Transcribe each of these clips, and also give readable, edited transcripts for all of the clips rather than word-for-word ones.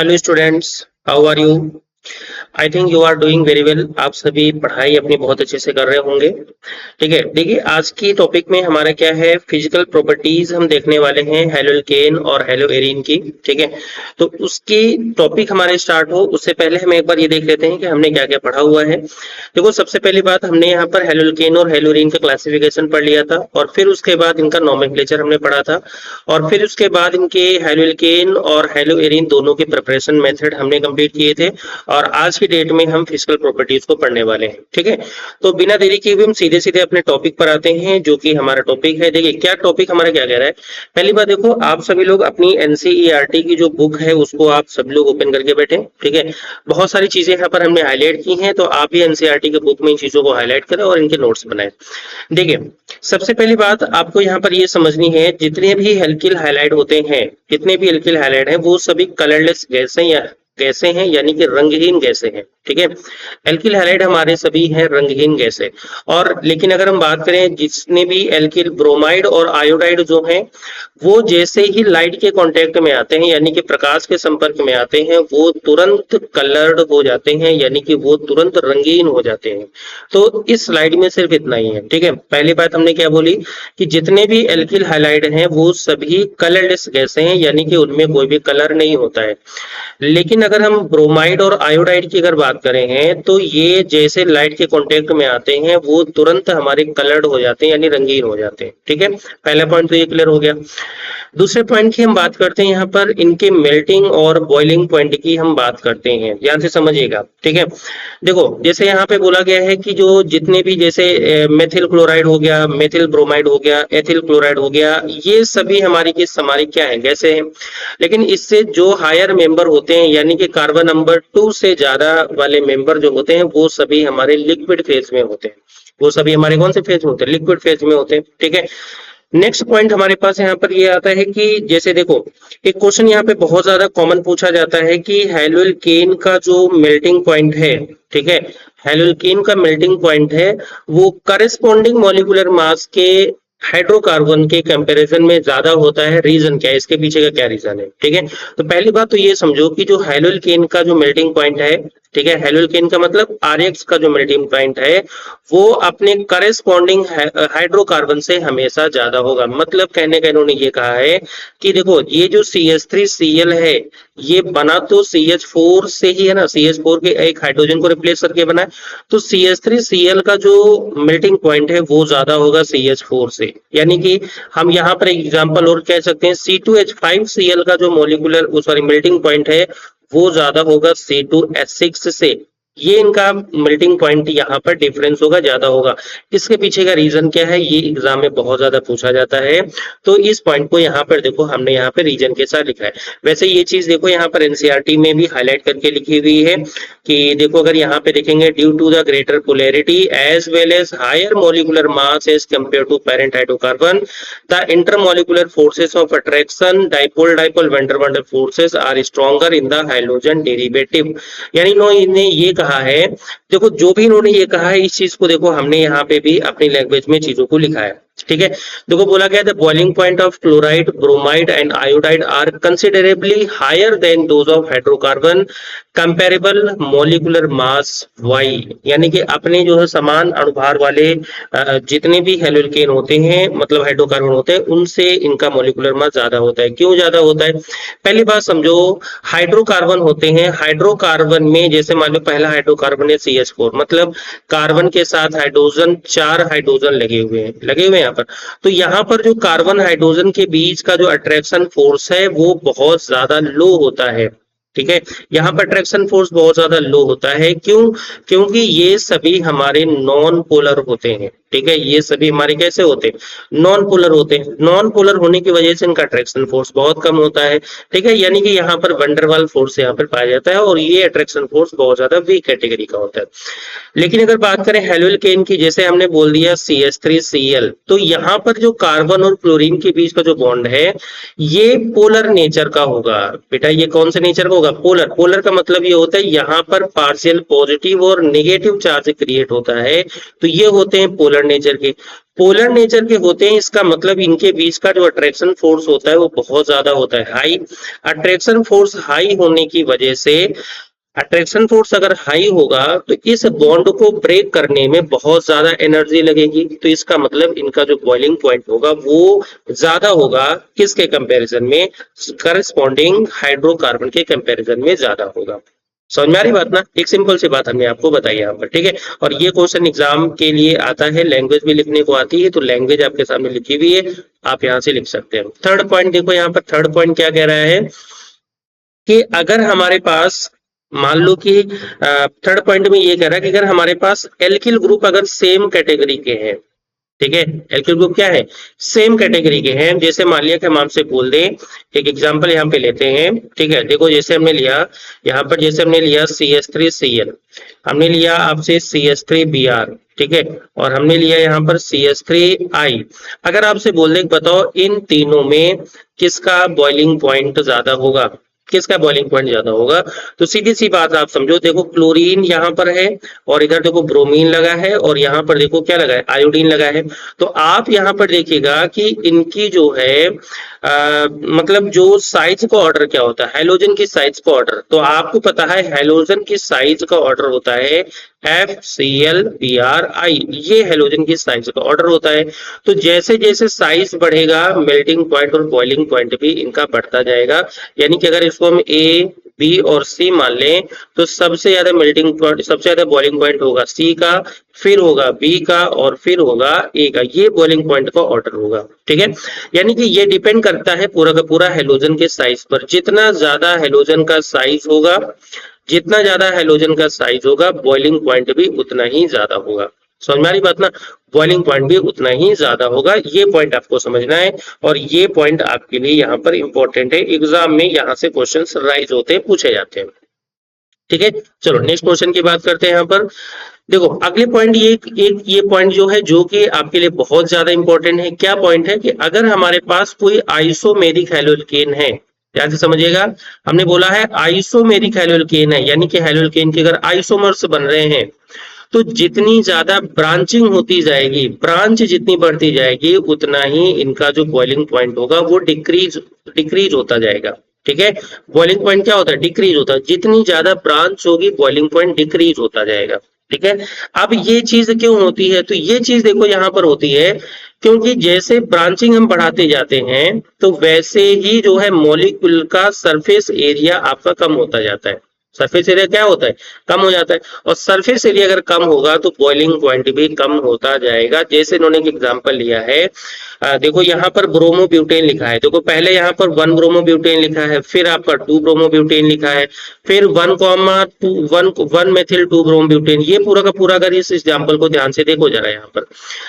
Hello students, how are you? I think you are doing very well. आप सभी पढ़ाई अपनी बहुत अच्छे से कर रहे होंगे। ठीक है, देखिए आज की टॉपिक में हमारा क्या है, फिजिकल प्रॉपर्टीज हम देखने वाले हैं हेलो एल्केन और हेलो एरीन की। ठीक है, तो उसकी टॉपिक हमारे स्टार्ट हो उससे पहले हम एक बार ये देख लेते हैं कि हमने क्या क्या पढ़ा हुआ है। देखो, सबसे पहली बात हमने यहाँ पर हेलो एल्केन और हेलो एरीन का क्लासिफिकेशन पढ़ लिया था, और फिर उसके बाद इनका नोमेनक्लेचर हमने पढ़ा था, और फिर उसके बाद इनके हेलो एल्केन और हेलो एरीन दोनों के प्रिपरेशन मेथड हमने कंप्लीट किए थे। और आज की डेट में हम फिजिकल प्रॉपर्टीज को पढ़ने वाले हैं। ठीक है, तो बिना देरी किए हुए हम सीधे सीधे अपने टॉपिक पर आते हैं, जो कि हमारा टॉपिक है। देखिए क्या टॉपिक हमारा क्या कह रहा है। पहली बात देखो, आप सभी लोग अपनी एनसीईआरटी की जो बुक है उसको आप सभी लोग ओपन करके बैठे। ठीक है, बहुत सारी चीजें यहाँ पर हमने हाईलाइट की हैं, तो आप भी एनसीईआरटी की बुक में इन चीजों को हाईलाइट करें और इनके नोट्स बनाए। देखिए, सबसे पहली बात आपको यहाँ पर ये समझनी है, जितने भी एल्किल हाइलाइट होते हैं, जितने भी एल्किल हाइलाइट हैं वो सभी कलरलेस गैस हैं या गैसें हैं, यानी कि रंगहीन गैसें हैं। ठीक है, एल्किल हैलाइड हमारे सभी हैं रंगहीन गैसें। और लेकिन अगर हम बात करें, जिसने भी एल्किल ब्रोमाइड और आयोडाइड जो हैं, वो जैसे ही लाइट के कांटेक्ट में आते हैं, यानी कि प्रकाश के संपर्क में आते हैं, वो तुरंत कलर्ड हो जाते हैं, यानी कि वो तुरंत रंगीन हो जाते हैं। तो इस स्लाइड में सिर्फ इतना ही है। ठीक है, पहली बात हमने क्या बोली कि जितने भी एल्किल हैलाइड हैं वो सभी कलरलेस गैसें हैं, यानी कि उनमें कोई भी कलर नहीं होता है। लेकिन अगर हम ब्रोमाइड और आयोडाइड की अगर बात करें हैं, तो ये जैसे लाइट के कांटेक्ट में आते हैं वो तुरंत हमारे कलर्ड हो जाते हैं, यानी रंगीन हो जाते हैं। ठीक है, पहला पॉइंट तो ये क्लियर हो गया। दूसरे पॉइंट की हम बात करते हैं, यहाँ पर इनके मेल्टिंग और बॉइलिंग पॉइंट की हम बात करते हैं, ध्यान से समझिएगा। ठीक है, देखो जैसे यहाँ पे बोला गया है कि जो जितने भी जैसे मेथिल क्लोराइड हो गया, मेथिल ब्रोमाइड हो गया, एथिल क्लोराइड हो गया, ये सभी हमारी क्या है, गैसें हैं। लेकिन इससे जो हायर मेंबर होते हैं, यानी कि कार्बन नंबर 2 से ज्यादा वाले मेंबर जो होते हैं, वो सभी हमारे लिक्विड फेज में होते हैं। वो सभी हमारे कौन से फेज में होते हैं, लिक्विड फेज में होते हैं। ठीक है, नेक्स्ट पॉइंट हमारे पास यहाँ पर ये आता है कि जैसे देखो, एक क्वेश्चन यहाँ पे बहुत ज्यादा कॉमन पूछा जाता है कि हेलोल्केन का जो मेल्टिंग पॉइंट है, ठीक है, हेलोल्केन का मेल्टिंग पॉइंट है, वो करस्पॉन्डिंग मॉलिक्यूलर मास के हाइड्रोकार्बन के कंपैरिजन में ज्यादा होता है। रीजन क्या है, इसके पीछे का क्या रीजन है। ठीक है, तो पहली बात तो ये समझो कि जो हेलोल्केन का जो मेल्टिंग पॉइंट है, ठीक है, हेलोल्केन का मतलब आरएक्स का जो मेल्टिंग पॉइंट है, वो अपने करस्पॉन्डिंग हाइड्रोकार्बन से हमेशा ज्यादा होगा। मतलब कहने का इन्होंने ये कहा है कि देखो, ये जो CH3Cl है, ये बना तो CH4 से ही है ना, CH4 के एक हाइड्रोजन को रिप्लेस करके बना है, तो CH3Cl का जो मेल्टिंग पॉइंट है वो ज्यादा होगा CH4 से। यानी कि हम यहाँ पर एक एग्जांपल और कह सकते हैं, C2H5Cl का जो मॉलिक्यूलर सॉरी मेल्टिंग पॉइंट है वो ज्यादा होगा C2H6 से। ये इनका मेल्टिंग पॉइंट यहाँ पर डिफरेंस होगा, ज्यादा होगा। इसके पीछे का रीजन क्या है, ये एग्जाम में बहुत ज्यादा पूछा जाता है। तो इस पॉइंट को यहाँ पर देखो, हमने यहाँ पे रीजन के साथ लिखा है। वैसे ये चीज देखो यहाँ पर एनसीईआरटी में भी हाईलाइट करके लिखी हुई है कि देखो, अगर यहाँ पे देखेंगे, due to the greater polarity as well as higher molecular mass as compared to parent hydrocarbon, the intermolecular forces of attraction dipole dipole van der Waals forces are stronger in the hydrogen derivative. यानी इन्होंने ये कहा है, देखो जो भी इन्होंने ये कहा है, इस चीज को देखो हमने यहाँ पे भी अपनी लैंग्वेज में चीजों को लिखा है। ठीक है, देखो बोला गया the boiling point of chloride, bromide and iodide are considerably higher than those of hydrocarbon comparable molecular mass why. यानी कि अपने जो है समान अणुभार वाले जितने भी हेलोल्केन होते हैं, मतलब हाइड्रोकार्बन होते हैं, उनसे इनका मॉलिक्यूलर मास ज्यादा होता है। क्यों ज्यादा होता है, पहली बात समझो, हाइड्रोकार्बन होते हैं, हाइड्रोकार्बन में जैसे मान लो पहला हाइड्रोकार्बन है CH4, मतलब कार्बन के साथ हाइड्रोजन, 4 हाइड्रोजन लगे हुए हैं यहाँ पर। तो यहाँ पर जो कार्बन हाइड्रोजन के बीच का जो अट्रैक्शन फोर्स है वो बहुत ज्यादा लो होता है। ठीक है, यहाँ पर अट्रैक्शन फोर्स बहुत ज्यादा लो होता है। क्यों, क्योंकि ये सभी हमारे नॉन पोलर होते हैं। ठीक है, ये सभी हमारे कैसे होते हैं, नॉन पोलर होते हैं। नॉन पोलर होने की वजह से इनका अट्रैक्शन फोर्स बहुत कम होता है। ठीक है, यानी कि यहाँ पर वैन डेर वाल्स फोर्स यहाँ पर पाया जाता है, और ये अट्रैक्शन फोर्स बहुत ज्यादा वीक कैटेगरी का होता है। लेकिन अगर बात करें हेलोल्केन की, जैसे हमने बोल दिया CH3Cl, तो यहाँ पर जो कार्बन और क्लोरीन के बीच का जो बॉन्ड है, ये पोलर नेचर का होगा। बेटा ये कौन से नेचर का होगा, पोलर। पोलर का मतलब ये होता है यहाँ पर पार्शियल पॉजिटिव और नेगेटिव चार्ज क्रिएट होता है, तो ये होते हैं पोलर पोलर नेचर के। पोलर नेचर के होते हैं, इसका मतलब इनके बीच का जो अट्रैक्शन फोर्स होता है वो बहुत ज्यादा होता है, हाई। अट्रैक्शन फोर्स हाई होने की वजह से, अट्रैक्शन फोर्स अगर हाई होगा तो इस बॉन्ड को ब्रेक करने में बहुत ज्यादा एनर्जी लगेगी, तो इसका मतलब इनका जो बॉइलिंग पॉइंट होगा वो ज्यादा होगा, किसके कंपैरिजन में, करस्पॉन्डिंग हाइड्रोकार्बन के कंपैरिजन में ज्यादा होगा। समझ में आ रही बात ना? एक सिंपल सी बात हमने आपको बताई यहाँ पर, ठीक है। और ये क्वेश्चन एग्जाम के लिए आता है, लैंग्वेज भी लिखने को आती है, तो लैंग्वेज आपके सामने लिखी हुई है, आप यहाँ से लिख सकते हैं। थर्ड पॉइंट देखो, यहाँ पर थर्ड पॉइंट क्या कह रहा है कि अगर हमारे पास, मान लो कि थर्ड पॉइंट में ये कह रहा है कि अगर हमारे पास एल्किल ग्रुप अगर सेम कैटेगरी के हैं, ठीक है, एल्किल ग्रुप क्या है, सेम कैटेगरी के हैं। जैसे मान लिया कि हम आपसे बोल दें, एक एग्जांपल यहाँ पे लेते हैं, ठीक है। देखो जैसे हमने लिया यहाँ पर, जैसे हमने लिया CH3Cl, हमने लिया आपसे CH3Br, ठीक है, और हमने लिया यहाँ पर CH3I। अगर आपसे बोल दें बताओ इन तीनों में किसका बॉइलिंग पॉइंट ज्यादा होगा, किसका बॉइलिंग पॉइंट ज्यादा होगा, तो सीधी सी बात आप समझो, देखो क्लोरीन यहाँ पर है और इधर देखो ब्रोमीन लगा है और यहाँ पर देखो क्या लगा है, आयोडीन लगा है। तो आप यहाँ पर देखिएगा कि इनकी जो है मतलब जो साइज का ऑर्डर क्या होता है, हैलोजन की साइज का ऑर्डर, तो आपको पता है हैलोजन की साइज का ऑर्डर होता है FClBrI, ये हैलोजन की साइज का ऑर्डर होता है। तो जैसे जैसे साइज बढ़ेगा मेल्टिंग पॉइंट और बॉइलिंग पॉइंट भी इनका बढ़ता जाएगा। यानी कि अगर इसको हम A, B और C मान लें तो सबसे ज्यादा मेल्टिंग पॉइंट, सबसे ज्यादा बॉइलिंग पॉइंट होगा C का, फिर होगा B का और फिर होगा A का, ये बॉइलिंग पॉइंट का ऑर्डर होगा, ठीक है। यानी कि ये डिपेंड करता है पूरा का पूरा हैलोजन के साइज पर। जितना ज्यादा हैलोजन का साइज होगा, जितना ज्यादा हैलोजन का साइज होगा, बॉइलिंग पॉइंट भी उतना ही ज्यादा होगा। समझ में आ रही बात ना? बॉइलिंग पॉइंट भी उतना ही ज्यादा होगा, ये पॉइंट आपको समझना है और ये पॉइंट आपके लिए यहाँ पर इंपॉर्टेंट है, एग्जाम में यहाँ से क्वेश्चंस राइज होते हैं, पूछे जाते हैं, ठीक है। चलो नेक्स्ट क्वेश्चन की बात करते हैं। यहाँ पर देखो अगले पॉइंट, ये पॉइंट जो है जो कि आपके लिए बहुत ज्यादा इंपॉर्टेंट है। क्या पॉइंट है कि अगर हमारे पास कोई आइसोमेरिक हैलोजेन है, ध्यान से समझिएगा, हमने बोला है आइसोमेरिक हैलोजेन है, यानी कि हैलोजेन के अगर आइसोमर्स बन रहे हैं तो जितनी ज्यादा ब्रांचिंग होती जाएगी, ब्रांच जितनी बढ़ती जाएगी, उतना ही इनका जो बॉइलिंग पॉइंट होगा वो डिक्रीज होता जाएगा, ठीक है। बॉइलिंग पॉइंट क्या होता है, डिक्रीज होता है, जितनी ज्यादा ब्रांच होगी बॉइलिंग पॉइंट डिक्रीज होता जाएगा, ठीक है। अब ये चीज क्यों होती है, तो ये चीज देखो यहाँ पर होती है क्योंकि जैसे ब्रांचिंग हम बढ़ाते जाते हैं तो वैसे ही जो है मॉलिक्यूल का सरफेस एरिया आपका कम होता जाता है। सरफेस एरिया क्या होता है, कम हो जाता है, और सरफेस एरिया अगर कम होगा तो बॉइलिंग पॉइंट भी कम होता जाएगा। जैसे इन्होंने एक एग्जांपल लिया है, देखो यहाँ पर ब्रोमोब्यूटेन लिखा है, देखो पहले यहाँ पर 1 ब्रोमोब्यूटेन लिखा है, फिर आपका 2 ब्रोमोब्यूटेन लिखा है, फिर 1 मेथिल 2 ब्रोमोब्यूटेन, ये पूरा का पूरा अगर इस एग्जांपल को ध्यान से देखो जरा, यहाँ पर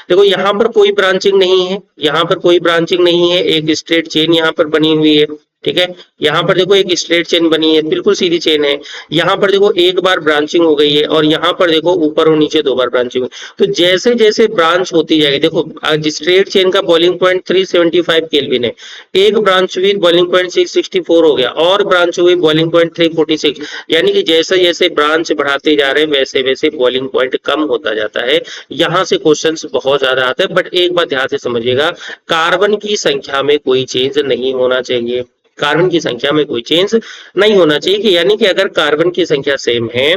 देखो यहाँ पर कोई ब्रांचिंग नहीं है, यहाँ पर कोई ब्रांचिंग नहीं है, एक स्ट्रेट चेन यहाँ पर बनी हुई है, ठीक है। यहाँ पर देखो एक स्ट्रेट चेन बनी है, बिल्कुल सीधी चेन है। यहाँ पर देखो एक बार ब्रांचिंग हो गई है और यहाँ पर देखो ऊपर और नीचे 2 बार ब्रांचिंग। तो जैसे जैसे ब्रांच होती जाएगी, देखो स्ट्रेट चेन का बॉइलिंग पॉइंट 375 केल्विन है, एक ब्रांच हुई बॉइलिंग पॉइंट 664 हो गया, और ब्रांच हुई बॉइलिंग पॉइंट 346, यानी कि जैसे जैसे ब्रांच बढ़ाते जा रहे हैं वैसे वैसे बॉइलिंग पॉइंट कम होता जाता है। यहाँ से क्वेश्चन बहुत ज्यादा आते हैं, बट एक बात ध्यान से समझिएगा, कार्बन की संख्या में कोई चेंज नहीं होना चाहिए, कार्बन की संख्या में कोई चेंज नहीं होना चाहिए, कि यानी कि अगर कार्बन की संख्या सेम है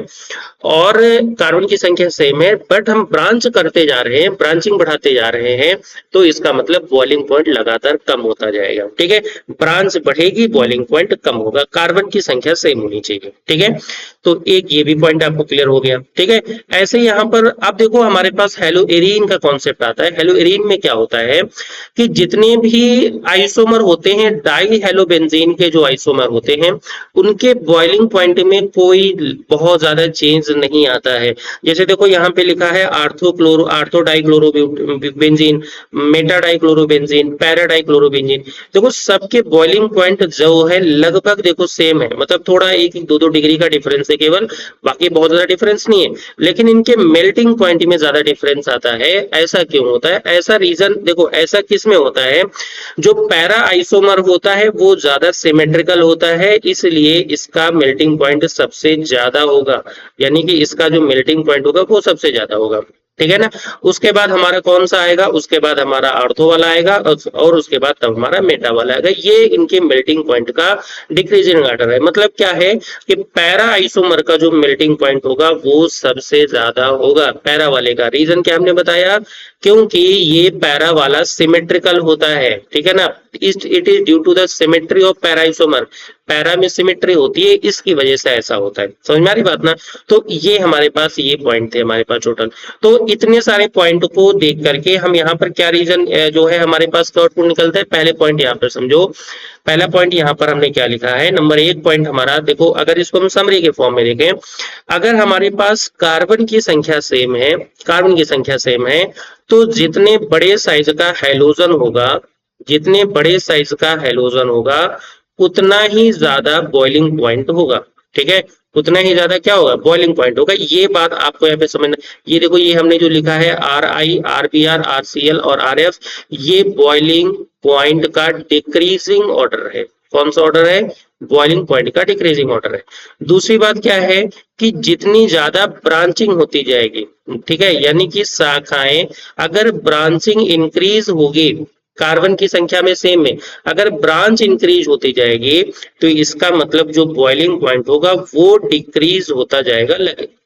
और कार्बन की संख्या सेम है बट हम ब्रांच करते जा रहे हैं, ब्रांचिंग बढ़ाते जा रहे हैं, तो इसका मतलब बॉइलिंग पॉइंट लगातार कम होता जाएगा, ठीक है। ब्रांच बढ़ेगी, बॉइलिंग पॉइंट कम होगा, कार्बन की संख्या सेम होनी चाहिए, ठीक है। तो एक ये भी पॉइंट आपको क्लियर हो गया, ठीक है। ऐसे यहाँ पर आप देखो हमारे पास हेलोएरीन का कॉन्सेप्ट आता है। हेलोएरीन में क्या होता है कि जितने भी आइसोमर होते हैं, डाई हेलोबेंजीन के जो आइसोमर होते हैं, उनके बॉइलिंग पॉइंट में कोई बहुत ज्यादा चेंज नहीं आता है। जैसे देखो यहाँ पे लिखा है ortho dichlorobenzene, Meta dichlorobenzene, para dichlorobenzene, देखो सबके बॉइलिंग पॉइंट जो है लगभग देखो सेम है, मतलब थोड़ा 1-2 डिग्री का डिफरेंस है केवल, बाकी बहुत ज्यादा डिफरेंस नहीं है, लेकिन इनके मेल्टिंग पॉइंट में ज्यादा डिफरेंस आता है। ऐसा क्यों होता है, ऐसा रीजन देखो, ऐसा किस में होता है, जो पैरा आइसोमर होता है वो ज्यादा सिमेट्रिकल होता है, इसलिए इसका मेल्टिंग पॉइंट सबसे ज्यादा होगा, यानी कि इसका जो मेल्टिंग पॉइंट होगा वो सबसे ज्यादा होगा। ठीक है ना। उसके बाद हमारा कौन सा आएगा, उसके बाद हमारा ऑर्थो वाला आएगा और उसके बाद तब हमारा मेटा वाला आएगा। ये इनके मेल्टिंग पॉइंट का डिक्रीजिंग ऑर्डर है। मतलब क्या है कि पैरा आइसोमर का जो मेल्टिंग पॉइंट होगा वो सबसे ज्यादा होगा पैरा वाले का। रीजन क्या हमने बताया, क्योंकि ये पैरा वाला सिमेट्रिकल होता है, ठीक है ना। It is due to the symmetry of para isomer, para में सिमेट्री होती है, इसकी वजह से ऐसा होता है। समझ में आ रही बात ना। तो ये हमारे पास ये पॉइंट थे हमारे पास टोटल। तो इतने सारे पॉइंट को देख करके हम यहाँ पर क्या रीजन जो है हमारे पास आउटपुट निकलता है। पहले पॉइंट यहाँ पर समझो, पहला पॉइंट यहाँ पर हमने क्या लिखा है, नंबर 1 पॉइंट हमारा देखो, अगर इसको हम समरी के फॉर्म में देखें, अगर हमारे पास कार्बन की संख्या सेम है, कार्बन की संख्या सेम है, तो जितने बड़े साइज का हैलोजन होगा, जितने बड़े साइज का हैलोजन होगा उतना ही ज्यादा बॉइलिंग पॉइंट होगा, ठीक है। उतना ही ज्यादा क्या होगा, बॉइलिंग पॉइंट होगा। ये बात आपको यहाँ पे समझना। ये देखो, ये हमने जो लिखा है RI, RBr, RCl और RF, ये बॉइलिंग पॉइंट का डिक्रीजिंग ऑर्डर है। कौन सा ऑर्डर है, बॉइलिंग पॉइंट का डिक्रीजिंग ऑर्डर है। दूसरी बात क्या है कि जितनी ज्यादा ब्रांचिंग होती जाएगी, ठीक है, यानी कि शाखाएं अगर ब्रांचिंग इंक्रीज होगी, कार्बन की संख्या में सेम है, अगर ब्रांच इंक्रीज होती जाएगी तो इसका मतलब जो बॉइलिंग पॉइंट होगा वो डिक्रीज होता जाएगा,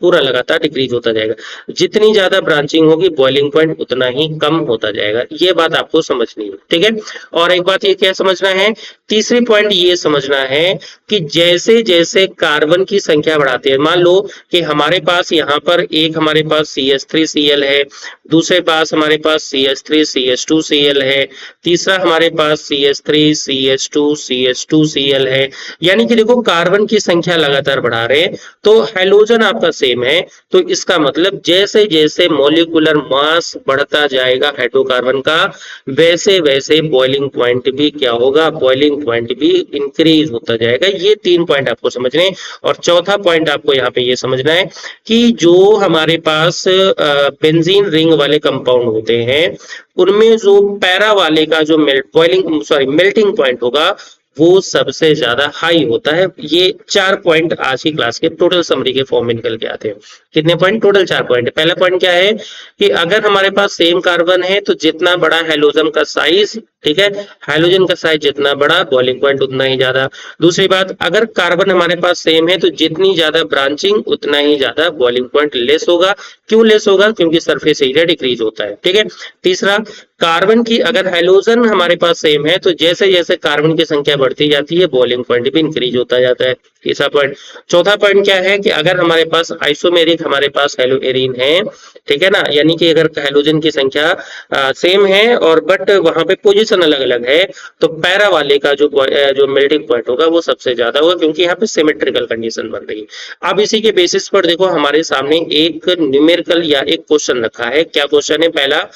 पूरा लगातार डिक्रीज होता जाएगा। जितनी ज्यादा ब्रांचिंग होगी बॉइलिंग पॉइंट उतना ही कम होता जाएगा। ये बात आपको समझनी है, ठीक है। और एक बात ये क्या समझना है, तीसरी पॉइंट ये समझना है कि जैसे जैसे कार्बन की संख्या बढ़ाते हैं, मान लो कि हमारे पास यहाँ पर एक हमारे पास CH3Cl है, दूसरे पास हमारे पास CH3CH2Cl है, तीसरा हमारे पास CH3CH2CH2Cl है। यानी कि देखो कार्बन की संख्या लगातार बढ़ा रहे हैं, तो हैलोजन आपका सेम है, तो इसका मतलब जैसे जैसे मॉलिक्यूलर मास बढ़ता जाएगा हाइड्रोकार्बन का, वैसे वैसे बॉइलिंग पॉइंट भी क्या होगा, बॉइलिंग पॉइंट भी इंक्रीज होता जाएगा। ये 3 पॉइंट आपको समझने हैं। और चौथा पॉइंट आपको यहाँ पे ये समझना है कि जो हमारे पास बेंजीन रिंग वाले कंपाउंड होते हैं, उनमें जो पैरा वाले का जो मेल्टिंग पॉइंट होगा वो सबसे ज्यादा हाई होता है। ये 4 पॉइंट आज की क्लास के टोटल समरी के फॉर्म में निकल के आते हैं। कितने पॉइंट, टोटल 4 पॉइंट। पहला पॉइंट क्या है कि अगर हमारे पास सेम कार्बन है तो जितना बड़ा हैलोजन का साइज, ठीक है, हाइड्रोजन का साइज जितना बड़ा बॉइलिंग पॉइंट उतना ही ज्यादा। दूसरी बात, अगर कार्बन हमारे पास सेम है तो जितनी ज्यादा ब्रांचिंग उतना ही ज्यादा बॉइलिंग पॉइंट लेस होगा। क्यों लेस होगा, क्योंकि सरफेस एरिया डिक्रीज होता है, ठीक है। तीसरा, कार्बन की अगर हाइड्रोजन हमारे पास सेम है तो जैसे जैसे कार्बन की संख्या बढ़ती जाती है बॉइलिंग पॉइंट भी इंक्रीज होता जाता है। तीसरा पॉइंट। चौथा पॉइंट क्या है कि अगर हमारे पास आइसोमेरिक हमारे पास हेलोएरीन है, ठीक है ना, यानी कि अगर हैलोजन की संख्या सेम है और बट वहां पे पोजीशन अलग अलग है, तो पैरा वाले का जो मेल्टिंग पॉइंट होगा वो सबसे ज्यादा होगा, क्योंकि यहाँ पे सिमेट्रिकल कंडीशन बन रही है। अब इसी के बेसिस पर देखो हमारे सामने एक न्यूमेरिकल या एक क्वेश्चन रखा है। क्या क्वेश्चन है, पहला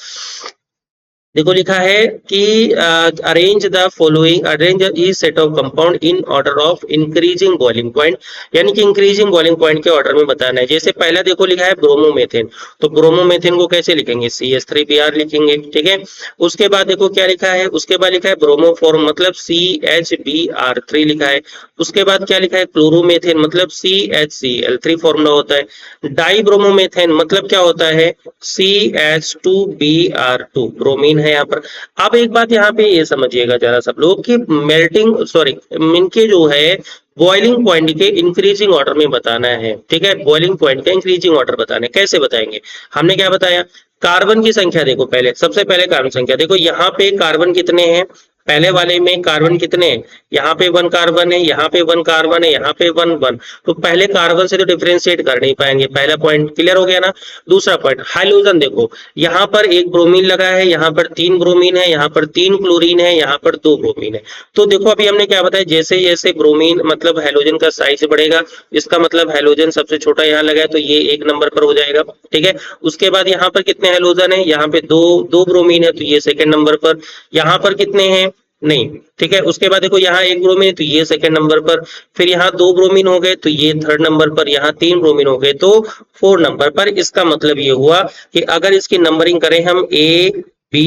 देखो लिखा है कि arrange the following, arrange each set of compound in order of increasing boiling point, यानी कि इंक्रीजिंग बॉइलिंग पॉइंट के ऑर्डर में बताना है। जैसे पहला देखो लिखा है ब्रोमोमेथेन, तो ब्रोमोमेथेन को कैसे लिखेंगे, CH3Br लिखेंगे, ठीक है। उसके बाद देखो क्या लिखा है, उसके बाद लिखा है ब्रोमोफॉर्म मतलब CHBr3 लिखा है। उसके बाद क्या लिखा है, क्लोरोमेथेन मतलब CHCl3 फॉर्मूला होता है। डाइब्रोमोमेथेन मतलब क्या होता है, CH2Br2 ब्रोमीन है यहाँ पर। अब एक बात यहाँ पे ये समझिएगा जरा सब लोग कि इनके जो है बॉइलिंग पॉइंट के इंक्रीजिंग ऑर्डर में बताना है, ठीक है। बॉइलिंग पॉइंट का इंक्रीजिंग ऑर्डर बताना है, कैसे बताएंगे, हमने क्या बताया, कार्बन की संख्या देखो, पहले सबसे पहले कार्बन संख्या देखो, यहाँ पे कार्बन कितने हैं, पहले वाले में कार्बन कितने हैं, यहाँ पे 1 कार्बन है, यहाँ पे 1 कार्बन है, यहाँ पे 1 तो पहले कार्बन से तो डिफरेंशिएट कर नहीं पाएंगे। पहला पॉइंट क्लियर हो गया ना। दूसरा पॉइंट, हाइड्रोजन देखो, यहाँ पर 1 ब्रोमीन लगा है, यहाँ पर 3 ब्रोमीन है, यहाँ पर 3 क्लोरीन है, यहाँ पर 2 ब्रोमीन है। तो देखो अभी हमने क्या बताया, जैसे जैसे ब्रोमीन मतलब हाइड्रोजन का साइज बढ़ेगा, इसका मतलब हाइड्रोजन सबसे छोटा यहाँ लगा है तो ये 1 नंबर पर हो जाएगा, ठीक है। उसके बाद यहाँ पर कितने हाइड्रोजन है, यहाँ पे दो ब्रोमीन है तो ये 2nd नंबर पर। यहाँ पर कितने हैं, नहीं, ठीक है। उसके बाद देखो यहाँ 1 ब्रोमीन है तो ये 2nd नंबर पर, फिर यहाँ 2 ब्रोमीन हो गए तो ये 3rd नंबर पर, यहाँ 3 ब्रोमीन हो गए तो 4 नंबर पर। इसका मतलब ये हुआ कि अगर इसकी नंबरिंग करें हम A, B,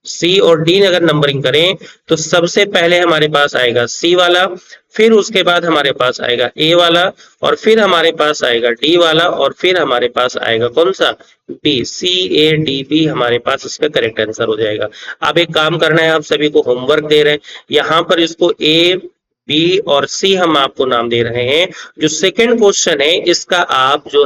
C और D अगर नंबरिंग करें तो सबसे पहले हमारे पास आएगा C वाला, फिर उसके बाद हमारे पास आएगा ए वाला, और फिर हमारे पास आएगा डी वाला, और फिर हमारे पास आएगा कौन सा, B. C A D B हमारे पास इसका करेक्ट आंसर हो जाएगा। अब एक काम करना है, आप सभी को होमवर्क दे रहे हैं, यहाँ पर इसको ए बी और सी हम आपको नाम दे रहे हैं। जो सेकंड क्वेश्चन है इसका आप जो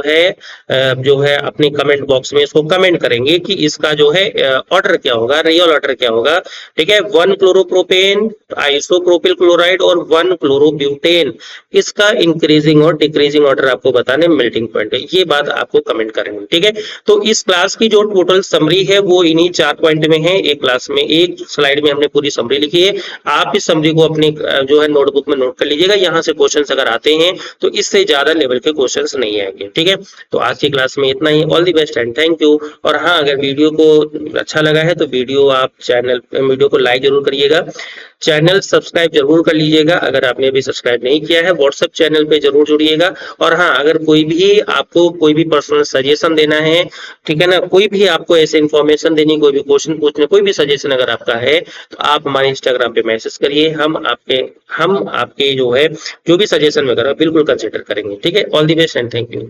है अपने कमेंट बॉक्स में इसको कमेंट करेंगे कि इसका जो है ऑर्डर क्या होगा, रियल ऑर्डर क्या होगा। ठीक है, 1 क्लोरोप्रोपेन, आइसोप्रोपिल क्लोराइड और 1 क्लोरोब्यूटेन, इसका इंक्रीजिंग और डिक्रीजिंग ऑर्डर आपको बताने मेल्टिंग पॉइंट है, ये बात आपको कमेंट करेंगे। ठीक है, तो इस क्लास की जो टोटल समरी है वो इन्हीं 4 पॉइंट में है। एक क्लास में एक स्लाइड में हमने पूरी समरी लिखी है, आप इस समरी को अपने जो है नोटबुक में नोट कर लीजिएगा। यहाँ से क्वेश्चंस अगर आते हैं तो इससे ज्यादा लेवल के क्वेश्चंस नहीं आएंगे। ठीक है, तो आज की क्लास में इतना ही। All the best and thank you. और हाँ, अगर वीडियो को अच्छा लगा है तो वीडियो को लाइक जरूर करिएगा, चैनल सब्सक्राइब जरूर कर लीजिएगा अगर आपने अभी सब्सक्राइब नहीं किया है, व्हाट्सएप चैनल पे जरूर जुड़िएगा। और हाँ, अगर कोई भी आपको कोई भी पर्सनल सजेशन देना है, ठीक है ना, कोई भी आपको ऐसे इन्फॉर्मेशन देनी, कोई भी क्वेश्चन पूछने, कोई भी सजेशन अगर आपका है तो आप हमारे इंस्टाग्राम पे मैसेज करिए, हम आपके जो है जो भी सजेशन वगैरह बिल्कुल कंसिडर करेंगे। ठीक है, all the best and thank you.